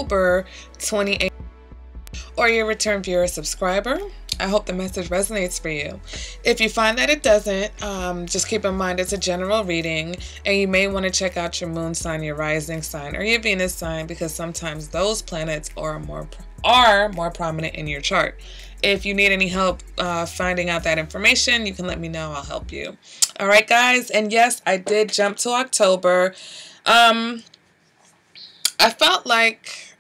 October 28th, or your return viewer subscriber. I hope the message resonates for you. If you find that it doesn't, just keep in mind it's a general reading, and you may want to check out your moon sign, your rising sign, or your Venus sign, because sometimes those planets are more prominent in your chart. If you need any help finding out that information, you can let me know. I'll help you. All right, guys. And yes, I did jump to October. I felt like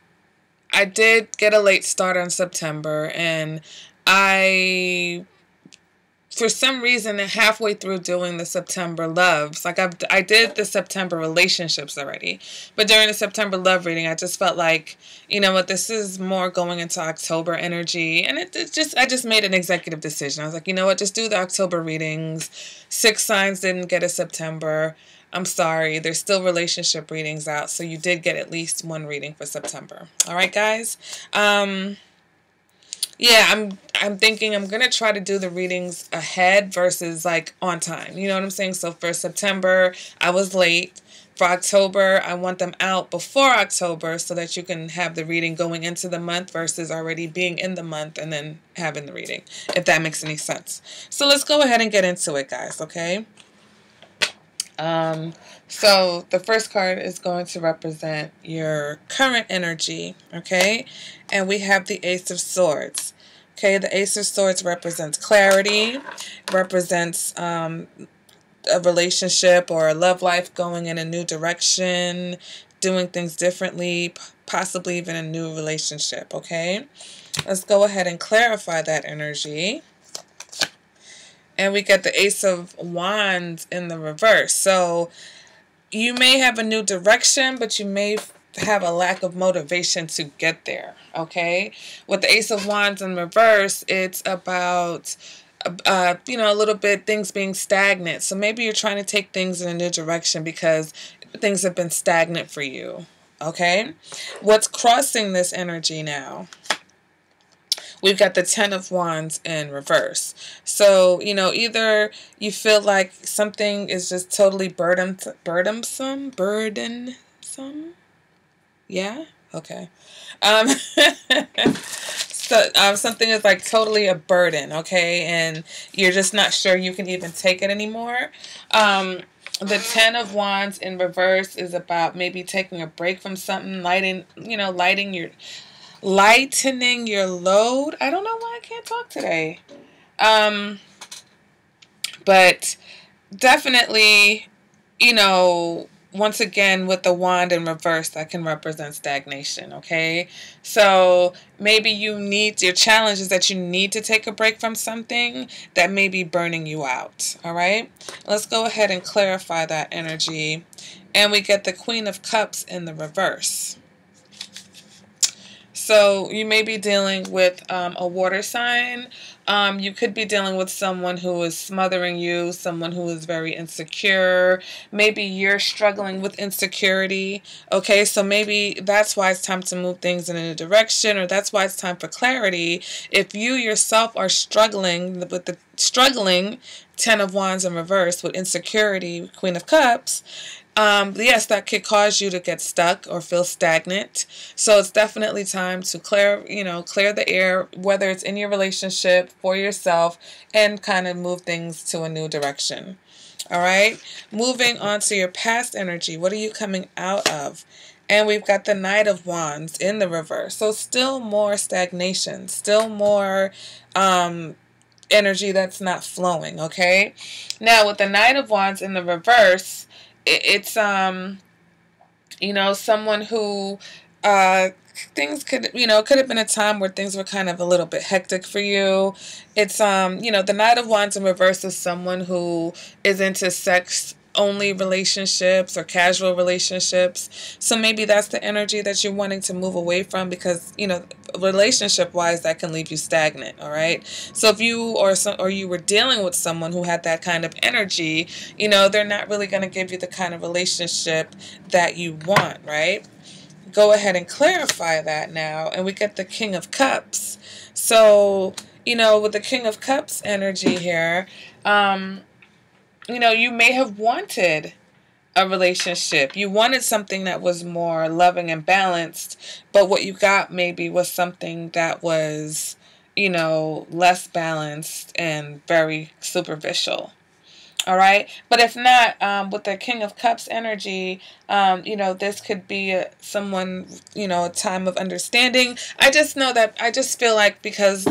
I did get a late start on September, and for some reason, halfway through doing the September loves, like I did the September relationships already, but during the September love reading, I just felt like, you know what, this is more going into October energy, and I just made an executive decision. I was like, you know what, just do the October readings. 6 signs didn't get a September. I'm sorry, there's still relationship readings out, so you did get at least 1 reading for September. All right, guys. Yeah, I'm thinking I'm going to try to do the readings ahead versus like on time. You know what I'm saying? So for September, I was late. For October, I want them out before October so that you can have the reading going into the month versus already being in the month and then having the reading, if that makes any sense. So let's go ahead and get into it, guys, okay? So the first card is going to represent your current energy, okay? And we have the Ace of Swords. Okay, the Ace of Swords represents clarity, represents a relationship or a love life going in a new direction, doing things differently, possibly even a new relationship, okay? Let's go ahead and clarify that energy. And we get the Ace of Wands in the reverse. So you may have a new direction, but you may have a lack of motivation to get there, okay? With the Ace of Wands in reverse, it's about, you know, a little bit things being stagnant. So maybe you're trying to take things in a new direction because things have been stagnant for you, okay? What's crossing this energy now? We've got the 10 of Wands in reverse. So, you know, either you feel like something is just totally burdensome. Yeah? Okay. So something is like totally a burden, okay? And you're just not sure you can even take it anymore. The 10 of Wands in reverse is about maybe taking a break from something, lightening your load. I don't know why I can't talk today. But definitely, you know, once again, with the wand in reverse, that can represent stagnation, okay? So maybe your challenge is that you need to take a break from something that may be burning you out, all right? Let's go ahead and clarify that energy. And we get the Queen of Cups in the reverse. So you may be dealing with a water sign. You could be dealing with someone who is smothering you, someone who is very insecure. Maybe you're struggling with insecurity. Okay, so maybe that's why it's time to move things in a new direction, or that's why it's time for clarity. If you yourself are struggling with the 10 of Wands in reverse with insecurity, Queen of Cups, yes, that could cause you to get stuck or feel stagnant. So it's definitely time to clear the air, whether it's in your relationship, for yourself, and kind of move things to a new direction. All right. Moving on to your past energy. What are you coming out of? And we've got the Knight of Wands in the reverse. So still more stagnation, still more energy that's not flowing. Okay. Now with the Knight of Wands in the reverse, it's you know, someone who things could have been a time where things were kind of a little bit hectic for you. It's you know, the Knight of Wands in reverse is someone who is into sex only relationships or casual relationships. So maybe that's the energy that you're wanting to move away from, because, you know, relationship wise, that can leave you stagnant. All right. So if you or you were dealing with someone who had that kind of energy, you know, they're not really going to give you the kind of relationship that you want. Right. Go ahead and clarify that now. And we get the King of Cups. So, you know, with the King of Cups energy here, you know, you may have wanted a relationship. You wanted something that was more loving and balanced, but what you got maybe was something that was, you know, less balanced and very superficial. All right. But if not, with the King of Cups energy, you know, this could be someone, you know, a time of understanding. I just know that I just feel like because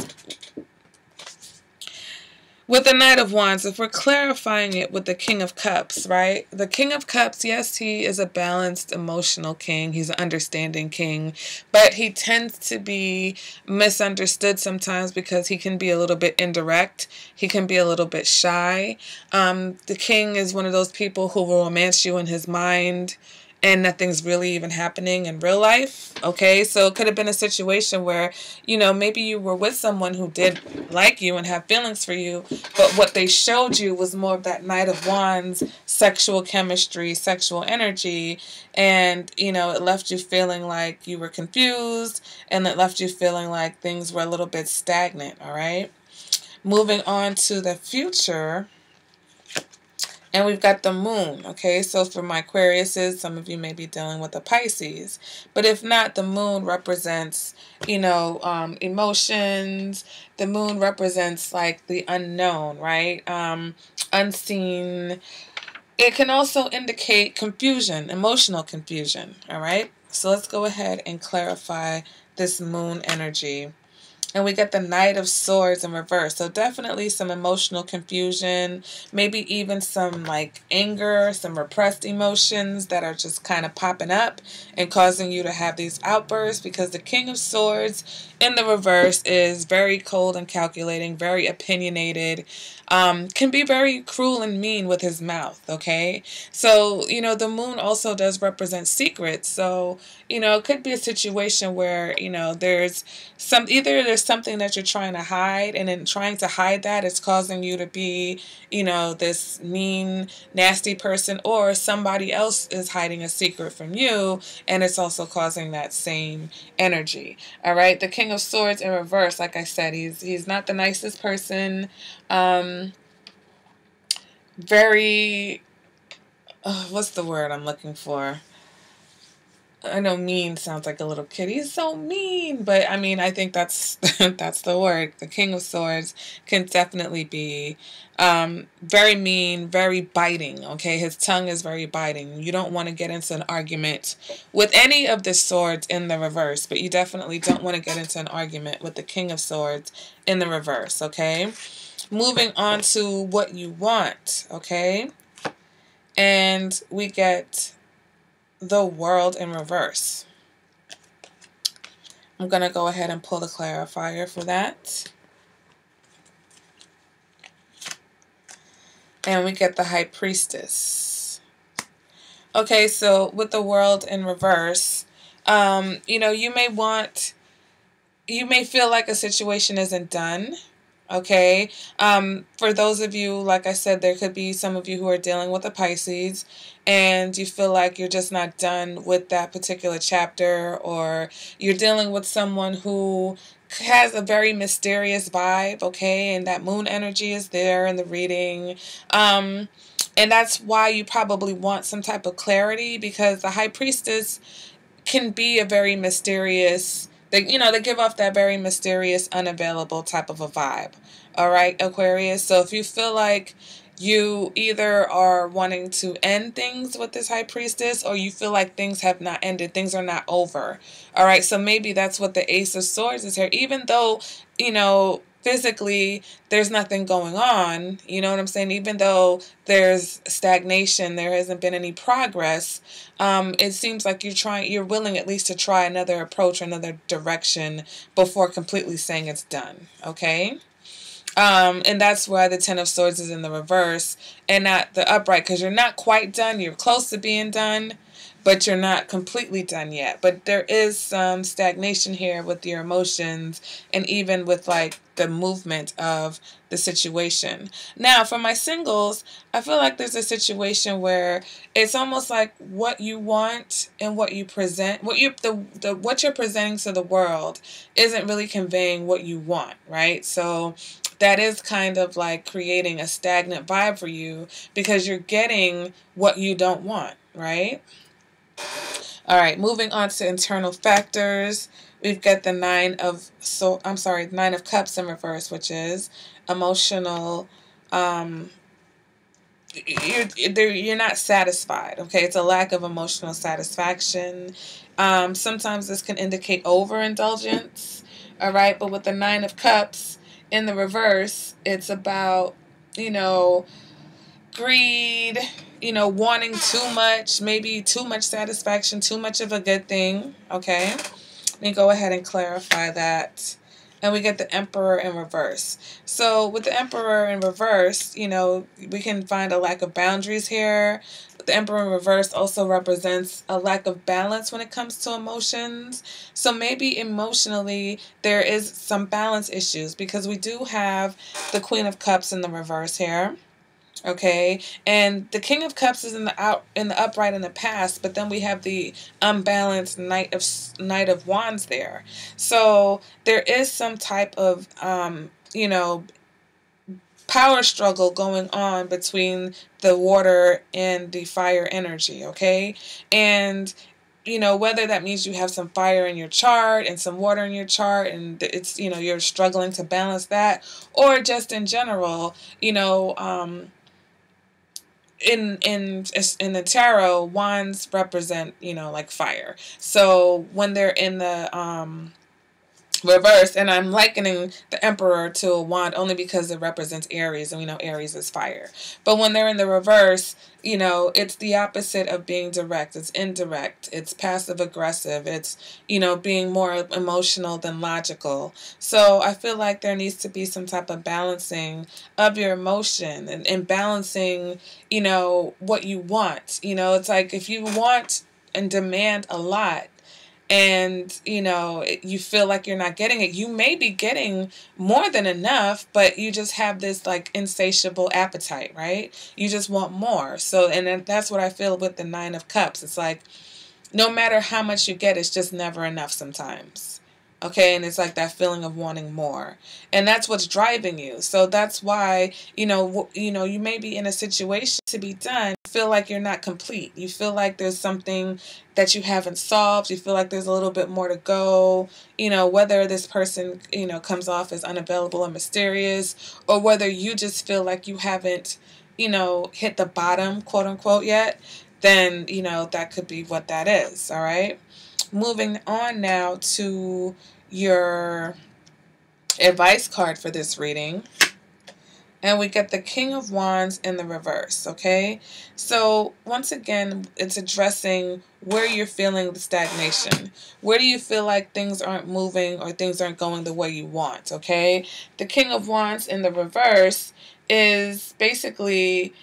with the Knight of Wands, if we're clarifying it with the King of Cups, right? The King of Cups, yes, he is a balanced, emotional king. He's an understanding king. But he tends to be misunderstood sometimes because he can be a little bit indirect. He can be a little bit shy. The king is one of those people who will romance you in his mind, and nothing's really even happening in real life. Okay, so it could have been a situation where, you know, maybe you were with someone who did like you and have feelings for you, but what they showed you was more of that Knight of Wands, sexual chemistry, sexual energy, and, you know, it left you feeling like you were confused, and it left you feeling like things were a little bit stagnant. All right, moving on to the future. And we've got the moon, okay? So for my Aquariuses, some of you may be dealing with the Pisces. But if not, the moon represents, you know, emotions. The moon represents, like, the unknown, right? Unseen. It can also indicate confusion, emotional confusion, all right? So let's go ahead and clarify this moon energy. And we get the Knight of Swords in reverse. So definitely some emotional confusion, maybe even some like anger, some repressed emotions that are just kind of popping up and causing you to have these outbursts, because the King of Swords in the reverse is very cold and calculating, very opinionated, can be very cruel and mean with his mouth, okay? So, you know, the moon also does represent secrets. So, you know, it could be a situation where, you know, there's something that you're trying to hide, and in trying to hide that, it's causing you to be, you know, this mean, nasty person, or somebody else is hiding a secret from you, and it's also causing that same energy. All right, the King of Swords in reverse, like I said, he's not the nicest person. Very, what's the word I'm looking for? I know mean sounds like a little kid. He's so mean, but I mean, I think that's that's the word. The King of Swords can definitely be very mean, very biting. Okay, his tongue is very biting. You don't want to get into an argument with any of the swords in the reverse, but you definitely don't want to get into an argument with the King of Swords in the reverse. Okay, moving on to what you want. Okay, and we get the World in reverse. I'm going to go ahead and pull the clarifier for that. And we get the High Priestess. Okay, so with the World in reverse, you know, you may feel like a situation isn't done. Okay, for those of you, like I said, there could be some of you who are dealing with a Pisces, and you feel like you're just not done with that particular chapter, or you're dealing with someone who has a very mysterious vibe, okay, and that moon energy is there in the reading, and that's why you probably want some type of clarity, because the High Priestess can be a very mysterious, they give off that very mysterious, unavailable type of a vibe. All right, Aquarius. So if you feel like you either are wanting to end things with this High Priestess, or you feel like things have not ended, things are not over. All right, so maybe that's what the Ace of Swords is here. Even though, you know, physically there's nothing going on, you know what I'm saying? Even though there's stagnation, there hasn't been any progress, it seems like you're willing at least to try another approach or another direction before completely saying it's done, okay? And that's why the Ten of Swords is in the reverse and not the upright, because you're not quite done. You're close to being done, but you're not completely done yet. But there is some stagnation here with your emotions, and even with like the movement of the situation. Now, for my singles, I feel like there's a situation where it's almost like what you want and what you present, what you're presenting to the world isn't really conveying what you want, right? So that is kind of like creating a stagnant vibe for you because you're getting what you don't want, right? All right, moving on to internal factors. We've got the Nine of Cups in reverse, which is emotional. Um, you're not satisfied. Okay, it's a lack of emotional satisfaction. Sometimes this can indicate overindulgence. All right, but with the Nine of Cups in the reverse, it's about, you know, greed, wanting too much, maybe too much satisfaction, too much of a good thing. Okay, let me go ahead and clarify that. And we get the Emperor in reverse. So with the Emperor in reverse, we can find a lack of boundaries here. The Emperor in reverse also represents a lack of balance when it comes to emotions. So maybe emotionally there is some balance issues because we do have the Queen of Cups in the reverse here. Okay, and the King of Cups is in the upright in the past, but then we have the unbalanced Knight of Wands there. So there is some type of power struggle going on between the water and the fire energy. Okay, and whether that means you have some fire in your chart and some water in your chart and it's you're struggling to balance that, or just in general, in the tarot, wands represent like fire. So when they're in the reverse, and I'm likening the Emperor to a wand only because it represents Aries, and we know Aries is fire. But when they're in the reverse, it's the opposite of being direct. It's indirect. It's passive aggressive. It's, being more emotional than logical. So I feel like there needs to be some type of balancing of your emotion and balancing, what you want. It's like if you want and demand a lot, and you feel like you're not getting it, you may be getting more than enough, but you just have this like insatiable appetite, right? You just want more. So, and then that's what I feel with the Nine of Cups. It's like no matter how much you get, it's just never enough sometimes. Okay, and it's like that feeling of wanting more, and that's what's driving you. So that's why you may be in a situation to be done, feel like you're not complete. You feel like there's something that you haven't solved. You feel like there's a little bit more to go. Whether this person comes off as unavailable or mysterious, or whether you just feel like you haven't hit the bottom, quote unquote, yet, then that could be what that is. All right. Moving on now to your advice card for this reading. And we get the King of Wands in the reverse, okay? So once again, it's addressing where you're feeling the stagnation. Where do you feel like things aren't moving or things aren't going the way you want, okay? The King of Wands in the reverse is basically,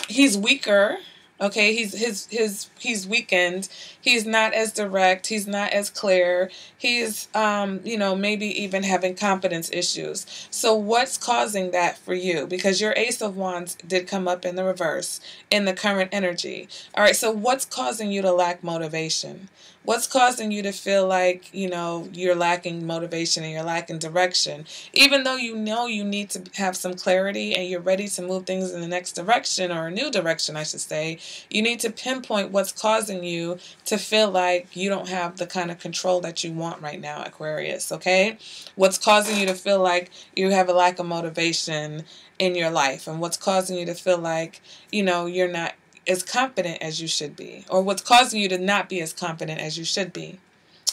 he's weaker. Okay, he's weakened. He's not as direct. He's not as clear. He's maybe even having confidence issues. So what's causing that for you? Because your Ace of Wands did come up in the reverse in the current energy. All right, so what's causing you to lack motivation? What's causing you to feel like, you're lacking motivation and you're lacking direction? Even though you need to have some clarity and you're ready to move things in the next direction, or a new direction, I should say, you need to pinpoint what's causing you to feel like you don't have the kind of control that you want right now, Aquarius, okay? What's causing you to feel like you have a lack of motivation in your life, and what's causing you to feel like, you're not as confident as you should be, or what's causing you to not be as confident as you should be.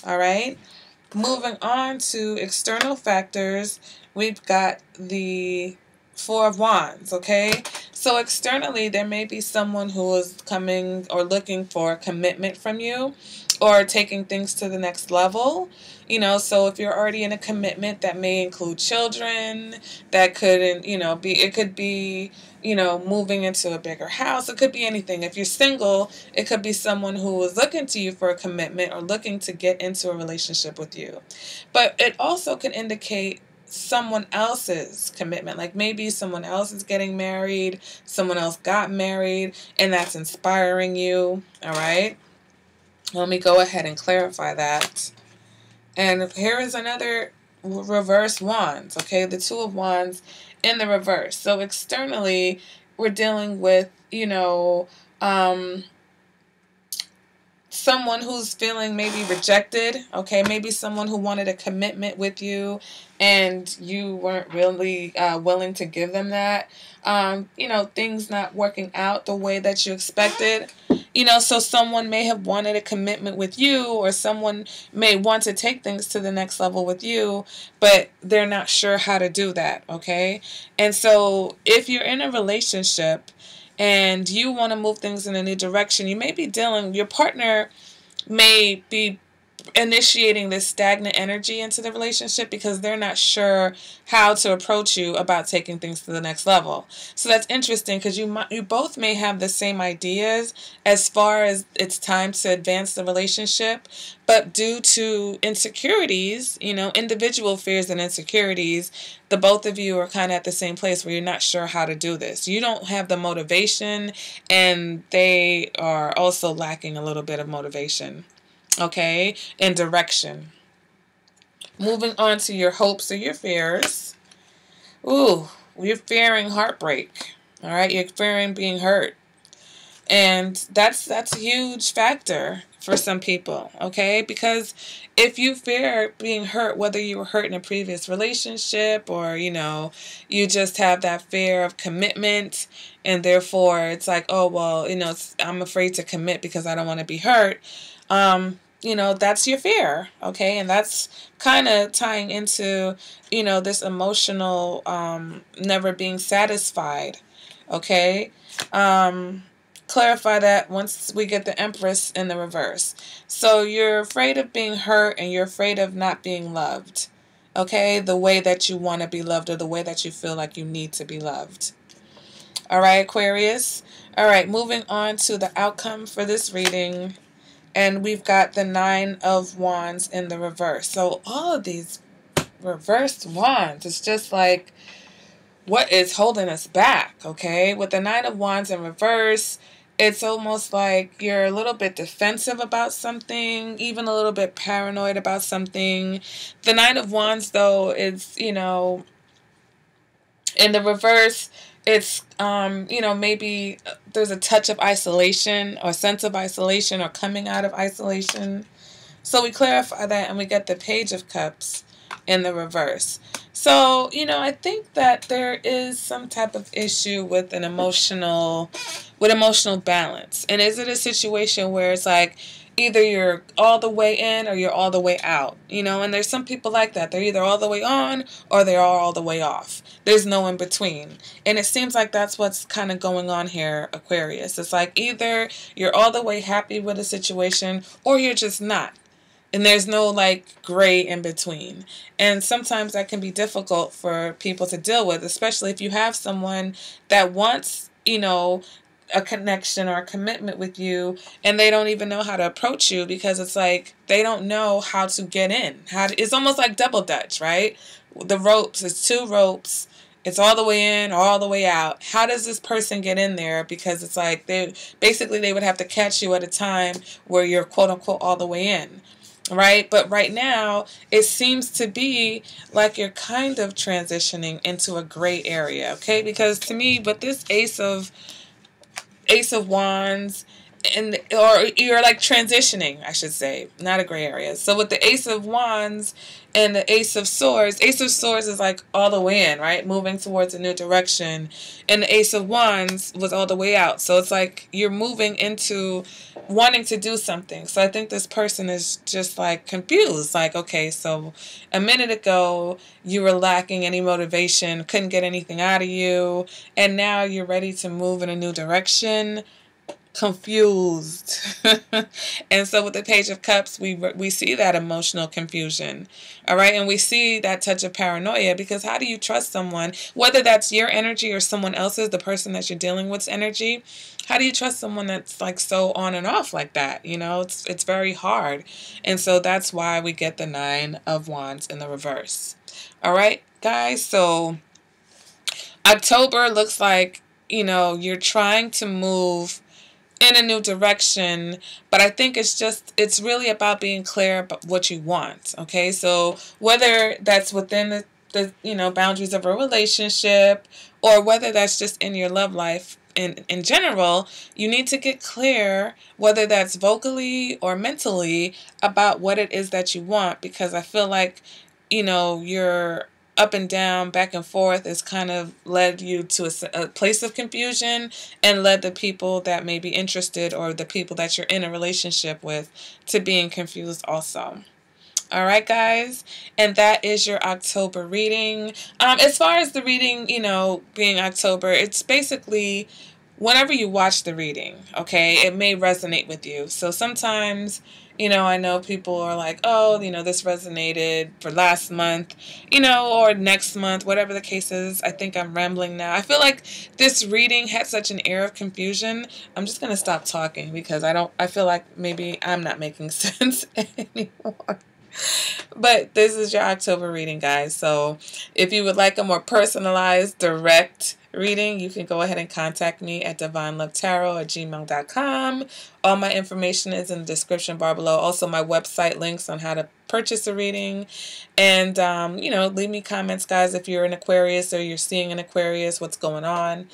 All right. Moving on to external factors, we've got the Four of Wands, okay? So externally, there may be someone who is coming or looking for commitment from you, or taking things to the next level. So if you're already in a commitment, that may include children, that could, it could be, moving into a bigger house. It could be anything. If you're single, it could be someone who is looking to you for a commitment or looking to get into a relationship with you. But it also can indicate someone else's commitment. Like maybe someone else is getting married, someone else got married, and that's inspiring you. All right. Let me go ahead and clarify that. And here is another reverse wands, okay? The Two of Wands in the reverse. So externally, we're dealing with, someone who's feeling maybe rejected, okay? Maybe someone who wanted a commitment with you and you weren't really willing to give them that. Things not working out the way that you expected. So someone may have wanted a commitment with you, or someone may want to take things to the next level with you, but they're not sure how to do that, okay? And so if you're in a relationship and you want to move things in a new direction, you may be your partner may be initiating this stagnant energy into the relationship because they're not sure how to approach you about taking things to the next level. So that's interesting because you both may have the same ideas as far as it's time to advance the relationship, but due to insecurities, individual fears and insecurities, the both of you are kind of at the same place where you're not sure how to do this. You don't have the motivation, and they are also lacking a little bit of motivation. Okay, and direction. Moving on to your hopes or your fears. Ooh, you're fearing heartbreak. All right, you're fearing being hurt, and that's a huge factor for some people. Okay, because if you fear being hurt, whether you were hurt in a previous relationship or you just have that fear of commitment, and therefore it's like, oh well, I'm afraid to commit because I don't want to be hurt. That's your fear, okay? And that's kind of tying into, this emotional never being satisfied, okay? Clarify that once we get the Empress in the reverse. So you're afraid of being hurt and you're afraid of not being loved, okay? The way that you want to be loved or the way that you feel like you need to be loved. All right, Aquarius? All right, moving on to the outcome for this reading. And we've got the Nine of Wands in the reverse. So all of these reversed wands, it's just like, what is holding us back, okay? With the Nine of Wands in reverse, it's almost like you're a little bit defensive about something, even a little bit paranoid about something. The Nine of Wands, though, is, in the reverse, it's, maybe there's a touch of isolation or sense of isolation or coming out of isolation. So we clarify that and we get the Page of Cups in the reverse. So, I think that there is some type of issue with emotional balance. And is it a situation where it's like, either you're all the way in or you're all the way out, and there's some people like that. They're either all the way on or they're all the way off. There's no in between. And it seems like that's what's kind of going on here, Aquarius. It's like either you're all the way happy with a situation or you're just not. And there's no gray in between. And sometimes that can be difficult for people to deal with, especially if you have someone that wants, a connection or a commitment with you, and they don't even know how to approach you because it's like they don't know how to get in. It's almost like double dutch, right? The ropes, it's two ropes. It's all the way in or all the way out. How does this person get in there? Because it's like they would have to catch you at a time where you're quote unquote all the way in. Right? But right now, it seems to be like you're kind of transitioning into a gray area, okay? Because to me, with this Ace of Wands, or you're transitioning, I should say, not a gray area. So with the Ace of Wands and the Ace of Swords is all the way in, right? Moving towards a new direction. And the Ace of Wands was all the way out. So it's like you're moving into wanting to do something. So I think this person is just confused. Okay, so a minute ago you were lacking any motivation, couldn't get anything out of you, and now you're ready to move in a new direction. Confused. And so with the Page of Cups, we see that emotional confusion. All right, and we see that touch of paranoia, because how do you trust someone, whether that's your energy or someone else's, the person that you're dealing with's energy? How do you trust someone that's so on and off like that? It's very hard. And so that's why we get the Nine of Wands in the reverse. All right, guys, so October looks like, you're trying to move in a new direction, but I think it's really about being clear about what you want. Okay, so whether that's within the boundaries of a relationship, or whether that's just in your love life in general, you need to get clear, whether that's vocally or mentally, about what it is that you want, because I feel like your up and down, back and forth, has kind of led you to a place of confusion, and led the people that may be interested, or the people that you're in a relationship with, to being confused also. All right, guys, and that is your October reading. As far as the reading, being October, it's basically whenever you watch the reading, okay, it may resonate with you. So sometimes, I know people are like, oh, this resonated for last month, or next month, whatever the case is. I think I'm rambling now. I feel like this reading had such an air of confusion. I'm just going to stop talking because I feel like maybe I'm not making sense anymore. But this is your October reading, guys. So if you would like a more personalized, direct reading, you can go ahead and contact me at divinelovetarot@gmail.com. All my information is in the description bar below. Also, my website links on how to purchase a reading. And, leave me comments, guys, if you're an Aquarius or you're seeing an Aquarius, what's going on.